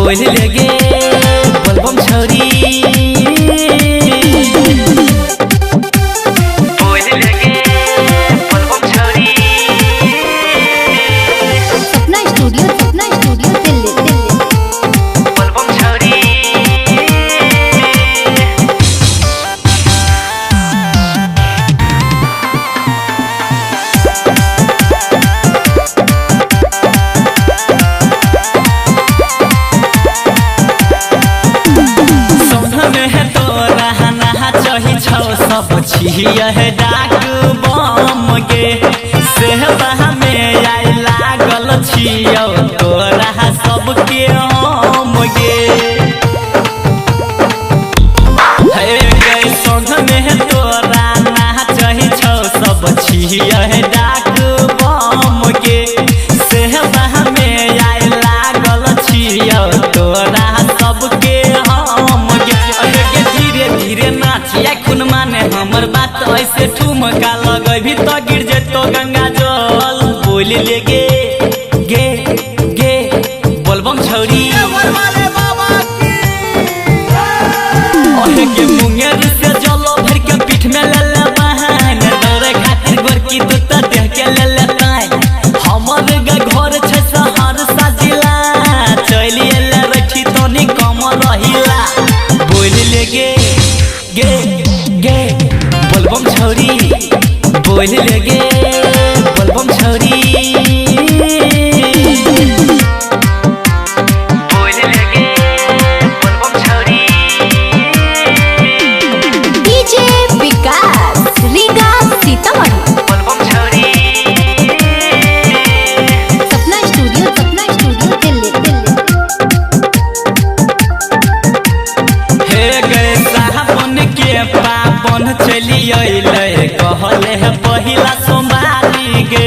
बोल लगे बोलबम छौरी बोल लगे बोलबम छौरी। सपना स्टूडियो दिल्ली बोलबम छौरी सब छिया है डाक बम गे सेहबा में आई लागल छियो तोरा सबके हम गे हे गे संग में तोरा नाचही छौ सब छिया है डाक बम गे सेहबा में आई लागल छियो तोरा सबके हम गे। अरे धीरे धीरे नाचिया खुन माने हमर बात ऐसे ठुमका लगभी तो गिर जेतो गंगा जल। बोल लेगे गे गे बोलबम छौरी ओहे के मुंगेर से जलो भर के पीठ में ले ले बहन दौड़े खातिर गोरकी दूता देह के ले ले ताई हमर गे घर छै शहर साजिला चली एले रखी तनी कम रहिला। बोल लेगे गे गे बोलबम छौरी बोल लगे बोलबम छौरी बोल लगे बोलबम छौरी। डीजे विकास रीगा सीतामढ़ी बोलबम छौरी सपना स्टूडियो दिल्ली हे गए साहबन के पापन चली अइले कहले है पहिला सोमवारी गे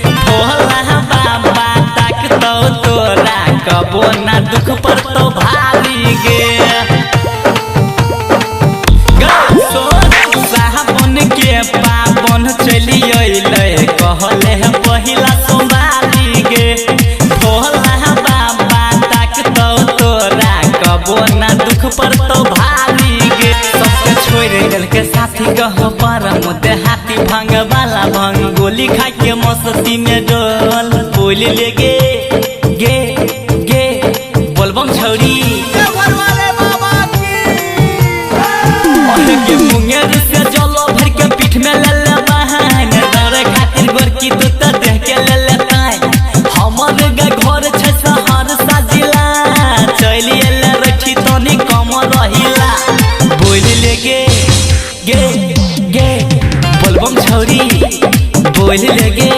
भोला बाबा ताकतो तोरा कबो ना दुख पर तो भारी गे साहबन के पापन चली अइले कहले है पहिला सोमवारी गे भोला बाबा ताकतो तोरा कबो ना दुख पर तो भारी गे। सबके छोड़ गल के साथी कह पर मुद्दे हाथी भांग वाला भंग गोली खा के मस्ती में डोल। बोल लेगे गे गे बोलबम छौरी के मुंगेर से जलो भर के पीठ में ले ले बहन दौड़े खातिर गोरकी दूता देह के ले ले ताई हमर गे घर छै शहर साजिला चली एले रखी तनी कम रहिला। बोल लेगे गे गे बोलबम छौरी बोल लगे